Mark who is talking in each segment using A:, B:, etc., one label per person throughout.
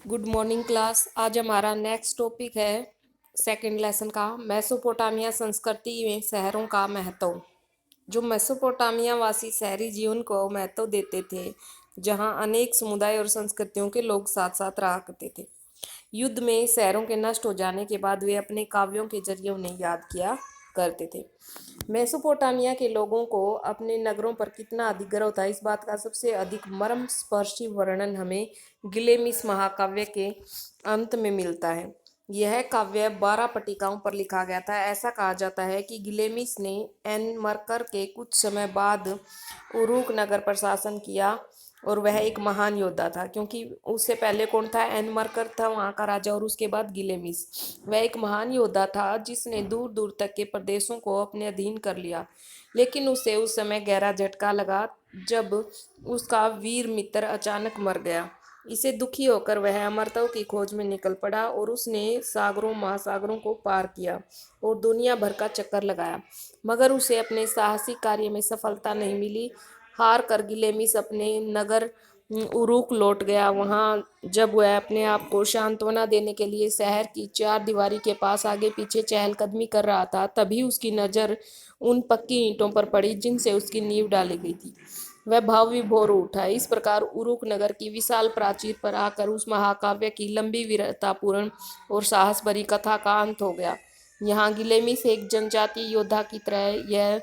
A: Good morning class. आज हमारा next topic है सेकंड लेसन का मेसोपोटामिया संस्कृति में शहरों का महत्व। जो मेसोपोटामिया वासी शहरी जीवन को महत्व देते थे, जहां अनेक समुदाय और संस्कृतियों के लोग साथ साथ रहा करते थे। युद्ध में शहरों के नष्ट हो जाने के बाद वे अपने काव्यों के जरिए उन्हें याद किया करते थे। मेसोपोटामिया के लोगों को अपने नगरों पर कितना अधिक गर्व था, इस बात का सबसे अधिक मर्म स्पर्शी वर्णन हमें गिलेमिस महाकाव्य के अंत में मिलता है। यह काव्य 12 पट्टिकाओं पर लिखा गया था। ऐसा कहा जाता है कि गिलेमिस ने एनमरकर के कुछ समय बाद उरुक नगर पर शासन किया और वह एक महान योद्धा था, क्योंकि उससे पहले कौन था? एनमरकर था वहाँ का राजा, और उसके बाद गिलेमिस। वह एक महान योद्धा था जिसने दूर दूर तक के प्रदेशों को अपने अधीन कर लिया, लेकिन उसे उस समय गहरा झटका लगा जब उसका वीर मित्र अचानक मर गया। इसे दुखी होकर वह अमरत्व की खोज में निकल पड़ा और उसने सागरों महासागरों को पार किया और दुनिया भर का चक्कर लगाया, मगर उसे अपने साहसिक कार्य में सफलता नहीं मिली। हार कर गिलेमिस अपने नगर उरुक लौट गया। वहां जब वह अपने आप को सांत्वना देने के लिए शहर की चार दीवारी के पास आगे पीछे चहलकदमी कर रहा था, तभी उसकी नज़र उन पक्की ईंटों पर पड़ी जिनसे उसकी नींव डाली गई थी। वह भाव विभोर उठा। इस प्रकार उरुक नगर की विशाल प्राचीर पर आकर उस महाकाव्य की लंबी वीरतापूर्ण और साहस भरी कथा का अंत हो गया। यहाँ गिलेमिस एक जनजातीय योद्धा की तरह यह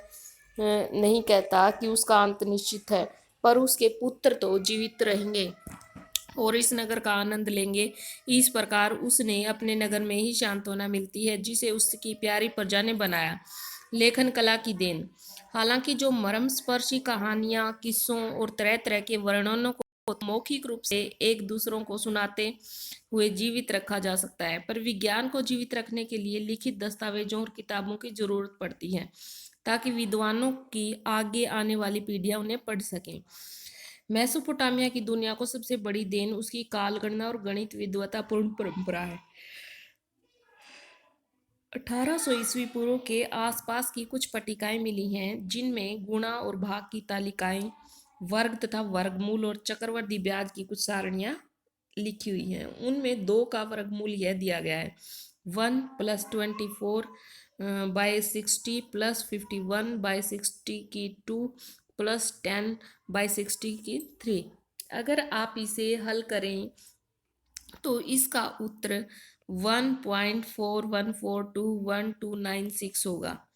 A: नहीं कहता कि उसका अंत निश्चित है, पर उसके पुत्र तो जीवित रहेंगे और इस नगर का आनंद लेंगे। इस प्रकार उसने अपने नगर में ही सांत्वना मिलती है जिसे उसकी प्यारी प्रजा ने बनाया। लेखन कला की देन। हालांकि जो मर्मस्पर्शी कहानियां, किस्सों और तरह तरह के वर्णनों को मौखिक रूप से एक दूसरों को सुनाते हुए जीवित रखा जा सकता है, पर विज्ञान को जीवित रखने के लिए लिखित दस्तावेजों और किताबों की जरूरत पड़ती है, ताकि विद्वानों की आगे आने वाली पीढ़ियां उन्हें पढ़ सकें। मेसोपोटामिया की दुनिया को सबसे बड़ी देन उसकी कालगणना और गणित विद्वतापूर्ण परंपरा है। 1800 ईस्वी पूर्व के आसपास की कुछ पट्टिकाएं मिली हैं जिनमें गुणा और भाग की तालिकाएं, वर्ग तथा वर्गमूल और चक्रवर्ती ब्याज की कुछ सारणियां लिखी हुई हैं। उनमें 2 का वर्गमूल यह दिया गया है: 1 + 24/60 + 51/60 की 2 + 10/60 की 3। अगर आप इसे हल करें तो इसका उत्तर 1.41421296 होगा,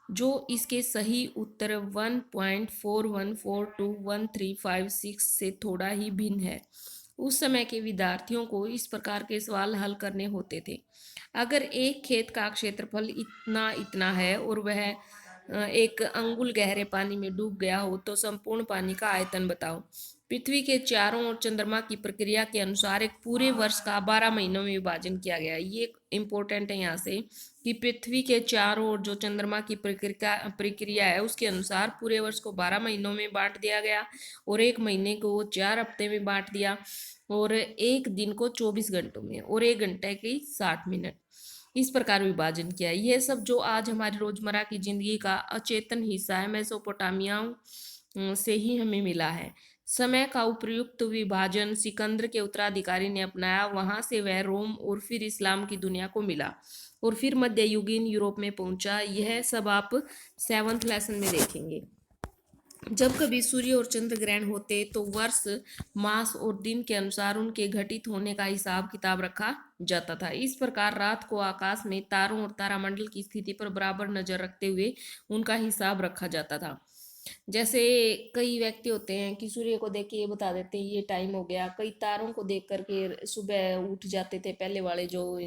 A: जो इसके सही उत्तर 1.41421356 से थोड़ा ही भिन्न है। उस समय के विद्यार्थियों को इस प्रकार के सवाल हल करने होते थे: अगर एक खेत का क्षेत्रफल इतना इतना है और वह एक अंगुल गहरे पानी में डूब गया हो, तो संपूर्ण पानी का आयतन बताओ। पृथ्वी के चारों ओर चंद्रमा की प्रक्रिया के अनुसार एक पूरे वर्ष का 12 महीनों में विभाजन किया गया है। ये इम्पोर्टेंट है यहाँ से कि पृथ्वी के चारों ओर जो चंद्रमा की प्रक्रिया है उसके अनुसार पूरे वर्ष को 12 महीनों में बांट दिया गया और एक महीने को 4 हफ्ते में बांट दिया और एक दिन को 24 घंटों में और एक घंटे की 60 मिनट, इस प्रकार विभाजन किया। यह सब जो आज हमारी रोजमर्रा की जिंदगी का अचेतन हिस्सा है, मेसोपोटामिया से ही हमें मिला है। समय का उपयुक्त विभाजन सिकंदर के उत्तराधिकारी ने अपनाया, वहां से वह रोम और फिर इस्लाम की दुनिया को मिला और फिर मध्ययुगीन यूरोप में पहुंचा। यह सब आप 7th लेसन में देखेंगे। जब कभी सूर्य और चंद्र ग्रहण होते तो वर्ष, मास और दिन के अनुसार उनके घटित होने का हिसाब किताब रखा जाता था। इस प्रकार रात को आकाश में तारों और तारामंडल की स्थिति पर बराबर नजर रखते हुए उनका हिसाब रखा जाता था। जैसे कई व्यक्ति होते हैं कि सूर्य को देख के ये बता देते हैं ये टाइम हो गया, कई तारों को देख करके सुबह उठ जाते थे पहले वाले जो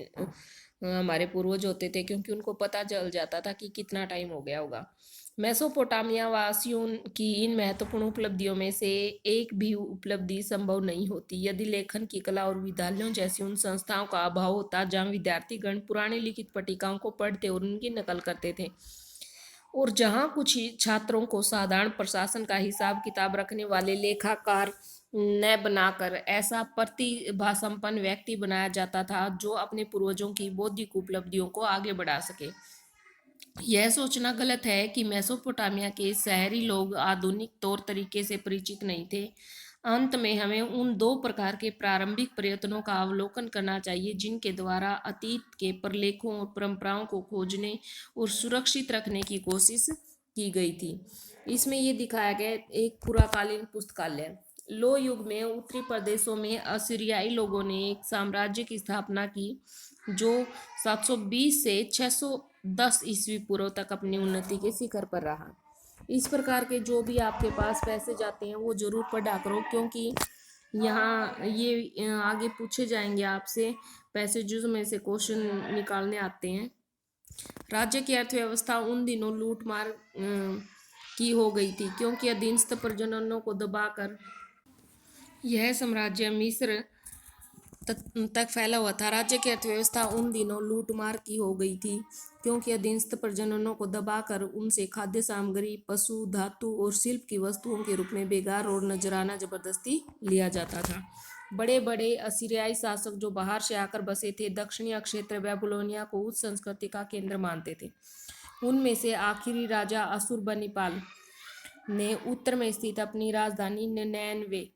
A: हमारे पूर्वज होते थे, क्योंकि उनको पता चल जाता था कि कितना टाइम हो गया होगा। मेसोपोटामिया वासियों की इन महत्वपूर्ण उपलब्धियों में से एक भी उपलब्धि संभव नहीं होती यदि लेखन की कला और विद्यालयों जैसी उन संस्थाओं का अभाव होता जहाँ विद्यार्थीगण पुरानी लिखित पट्टिकाओं को पढ़ते और उनकी नकल करते थे, और जहाँ कुछ ही छात्रों को साधारण प्रशासन का हिसाब किताब रखने वाले लेखाकार न बनाकर ऐसा प्रतिभा संपन्न व्यक्ति बनाया जाता था जो अपने पूर्वजों की बौद्धिक उपलब्धियों को आगे बढ़ा सके। यह सोचना गलत है कि मेसोपोटामिया के शहरी लोग आधुनिक तौर तरीके से परिचित नहीं थे। अंत में हमें उन दो प्रकार के प्रारंभिक प्रयत्नों का अवलोकन करना चाहिए जिनके द्वारा अतीत के प्रलेखों और परंपराओं को खोजने और सुरक्षित रखने की कोशिश की गई थी। इसमें ये दिखाया गया एक पुराकालीन पुस्तकालय। लो युग में उत्तरी प्रदेशों में असीरियाई लोगों ने एक साम्राज्य की स्थापना की जो 720 से 610 ईस्वी पूर्व तक अपनी उन्नति के शिखर पर रहा। इस प्रकार के जो भी आपके पास पैसे जाते हैं वो जरूर पढ़ा करो, क्योंकि यहाँ ये आगे पूछे जाएंगे आपसे पैसेजेस में से क्वेश्चन निकालने आते हैं। राज्य की अर्थव्यवस्था उन दिनों लूट मार की हो गई थी क्योंकि अधीनस्थ प्रजननों को दबाकर यह साम्राज्य मिस्र तक फैला हुआ था। राज्य की अर्थव्यवस्था उन दिनों लूटमार की हो गई थी क्योंकि अधीनस्थ प्रजननों को दबाकर उनसे खाद्य सामग्री, पशु, धातु और शिल्प की वस्तुओं के रूप में बेगार और नजराना जबरदस्ती लिया जाता था। बड़े बड़े असीरियाई शासक जो बाहर से आकर बसे थे दक्षिणी क्षेत्र बेबीलोनिया को उच्च संस्कृति का केंद्र मानते थे। उनमें से आखिरी राजा अशुरबनिपाल ने उत्तर में स्थित अपनी राजधानी निनैनवे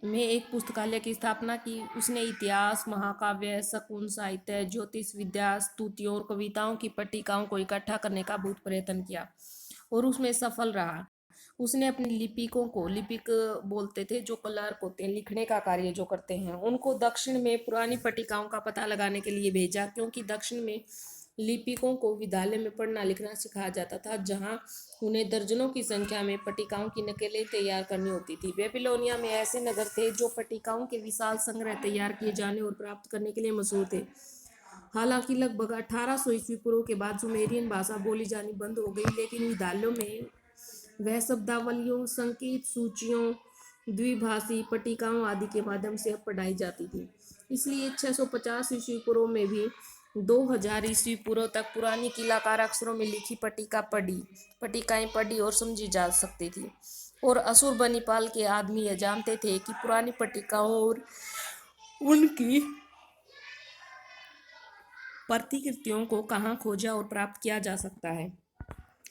A: में एक पुस्तकालय की स्थापना की। उसने इतिहास, महाकाव्य, शकुन साहित्य, ज्योतिष विद्या, स्तुतियों और कविताओं की पट्टिकाओं को इकट्ठा करने का बहुत प्रयत्न किया और उसमें सफल रहा। उसने अपने लिपिकों को, लिपिक बोलते थे जो क्लर्क होते हैं, लिखने का कार्य जो करते हैं, उनको दक्षिण में पुरानी पट्टिकाओं का पता लगाने के लिए भेजा, क्योंकि दक्षिण में लिपिकों को विद्यालय में पढ़ना लिखना सिखाया जाता था जहां उन्हें दर्जनों की संख्या में पट्टिकाओं की नकलें तैयार करनी होती थी। बेबीलोनिया में ऐसे नगर थे जो पट्टिकाओं के विशाल संग्रह तैयार किए जाने और प्राप्त करने के लिए मशहूर थे। हालांकि लगभग 1800 ईस्वी पूर्व के बाद सुमेरियन भाषा बोली जानी बंद हो गई, लेकिन विद्यालयों में वह शब्दावलियों, संकेत सूचियों, द्विभाषी पट्टिकाओं आदि के माध्यम से पढ़ाई जाती थी। इसलिए 650 ईस्वी पूर्व में भी 2000 ईस्वी पूर्व तक पुरानी किलाकार अक्षरों में लिखी पट्टिकाएं पढ़ी और समझी जा सकती थी। और अशुरबनिपाल के आदमी यह जानते थे कि पुरानी पट्टिकाओं और उनकी प्रतिकृतियों को कहाँ खोजा और प्राप्त किया जा सकता है।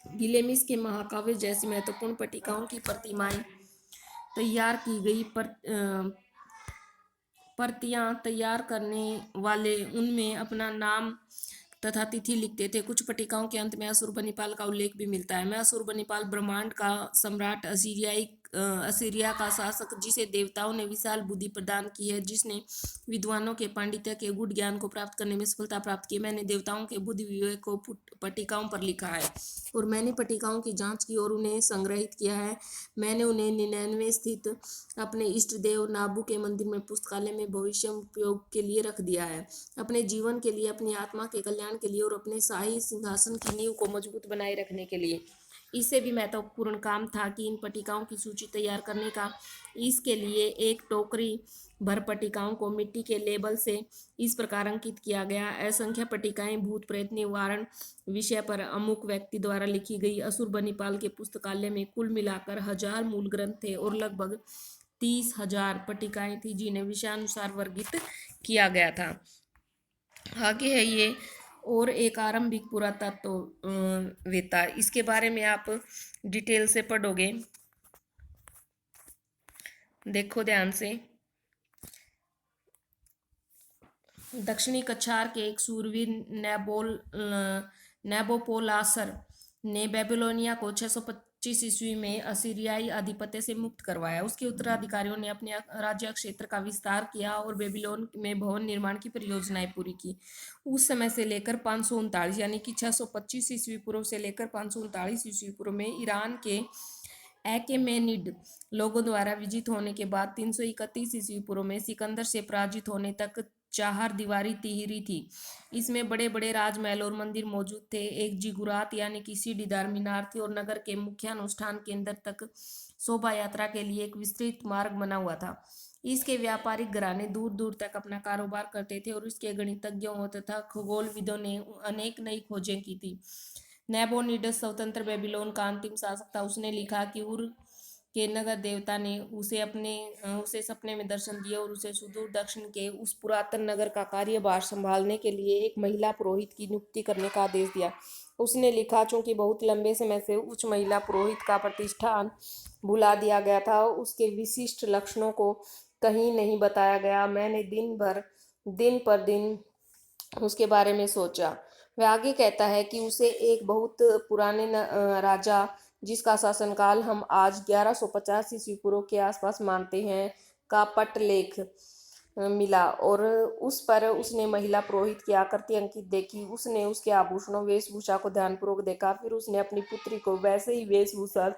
A: गिलेमिस के महाकाव्य जैसी महत्वपूर्ण पट्टिकाओं की प्रतिमाएं तैयार की गई प्रतियां तैयार करने वाले उनमें अपना नाम तथा तिथि लिखते थे। कुछ पट्टिकाओं के अंत में अशुरबनिपाल का उल्लेख भी मिलता है। मैं अशुरबनिपाल ब्रह्मांड का सम्राट, असीरिया का शासक, जिसे देवताओं ने विशाल बुद्धि प्रदान की है, जिसने विद्वानों के पांडित्य के गूढ़ ज्ञान को प्राप्त करने में सफलता प्राप्त की। मैंने देवताओं के बुद्धि विवेक को पट्टिकाओं पर लिखा है और मैंने पट्टिकाओं की जांच की और उन्हें संग्रहित किया है। मैंने उन्हें निनैनवे स्थित अपने इष्ट देव नाबू के मंदिर में पुस्तकालय में भविष्य उपयोग के लिए रख दिया है, अपने जीवन के लिए, अपनी आत्मा के कल्याण के लिए और अपने शाही सिंहासन की नींव को मजबूत बनाए रखने के लिए। इससे भी महत्वपूर्ण काम था कि इन पट्टिकाओं की सूची तैयार करने का। इसके लिए एक टोकरी भर पट्टिकाओं को मिट्टी के लेबल से इस प्रकार अंकित किया गया। असंख्य पट्टिकाएं भूत प्रेत निवारण विषय पर अमुक व्यक्ति द्वारा लिखी गई। अशुरबनिपाल के पुस्तकालय में कुल मिलाकर 1000 मूल ग्रंथ थे और लगभग 30,000 पट्टिकाएं थी जिन्हें विषयानुसार वर्गित किया गया था। आगे है ये और एक आरंभिक पुरातत्ववेत्ता, इसके बारे में आप डिटेल से पढ़ोगे। देखो ध्यान से। दक्षिणी कछार के एक सूरवीर नेबोपोलासर ने बेबीलोनिया को 625 ईस्वी में असीरियाई आधिपत्य से मुक्त करवाया। उसके उत्तराधिकारियों ने अपने राज्य क्षेत्र का विस्तार किया और बेबीलोन में भवन निर्माण की परियोजनाएं पूरी की। उस समय से लेकर 539 यानी कि 625 ईस्वी पूर्व से लेकर 539 ईस्वी पूर्व में ईरान के एकेमेनिड लोगों द्वारा विजित होने के बाद 331 ईस्वी पूर्व में सिकंदर से पराजित होने तक चार दीवारी तिहरी थी। इसमें बड़े बड़े राजमहल और मंदिर मौजूद थे। एक जिगुरात यानी कि सीढ़ीदार मीनार थी और नगर के मुख्य अनुष्ठान केंद्र तक शोभा यात्रा के लिए एक विस्तृत मार्ग बना हुआ था। इसके व्यापारिक घराने दूर दूर तक अपना कारोबार करते थे और इसके गणितज्ञों तथा खगोलविदों ने अनेक नई खोजें की थी। नेबोनिडस स्वतंत्र बेबीलोन का अंतिम शासक था। उसने लिखा कि उर के नगर देवता ने उसे सपने में दर्शन दिए और उसे सुदूर दक्षिण के उस पुरातन नगर का कार्यभार संभालने के लिए एक महिला पुरोहित की नियुक्ति करने का आदेश दिया। उसने लिखा, चूंकि बहुत लंबे समय से उच्च महिला पुरोहित का प्रतिष्ठान भुला दिया गया था, उसके विशिष्ट लक्षणों को कहीं नहीं बताया गया, मैंने दिन पर दिन उसके बारे में सोचा। वह आगे कहता है कि उसे एक बहुत पुराने राजा, जिसका शासनकाल हम आज 1150 ईस्वी पूर्व के आसपास मानते हैं, का पटलेख मिला और उस पर उसने महिला पुरोहित की आकृति अंकित देखी। उसने उसके आभूषणों वेशभूषा को ध्यानपूर्वक देखा, फिर उसने अपनी पुत्री को वैसे ही वेशभूषा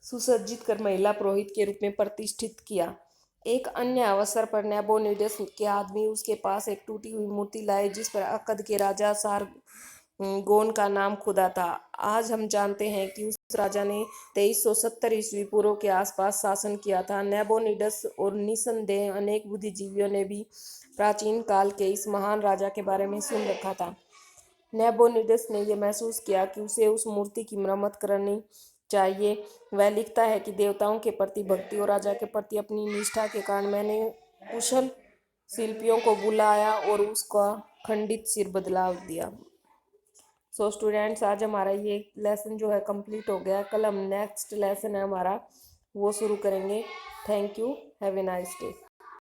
A: सुसज्जित कर महिला पुरोहित के रूप में प्रतिष्ठित किया। एक अन्य अवसर पर नेबोनिडस के आदमी उसके पास एक टूटी हुई मूर्ति लाए जिस पर अक्कद के राजा सारगोन का नाम खुदा था। आज हम जानते हैं कि उस राजा ने 2370 ईस्वी पूर्व के आसपास शासन किया था। नेबोनिडस और निसंदेह अनेक बुद्धिजीवियों ने भी प्राचीन काल के इस महान राजा के बारे में सुन रखा था। नेबोनिडस ने यह महसूस किया कि उसे उस मूर्ति की मरम्मत करनी चाहिए। वह लिखता है कि देवताओं के प्रति भक्ति और राजा के प्रति अपनी निष्ठा के कारण मैंने कुशल शिल्पियों को बुलाया और उसका खंडित सिर बदला दिया। सो स्टूडेंट्स, आज हमारा ये लेसन जो है कंप्लीट हो गया। कल हम नेक्स्ट लेसन है हमारा वो शुरू करेंगे। Thank you. Have a nice day.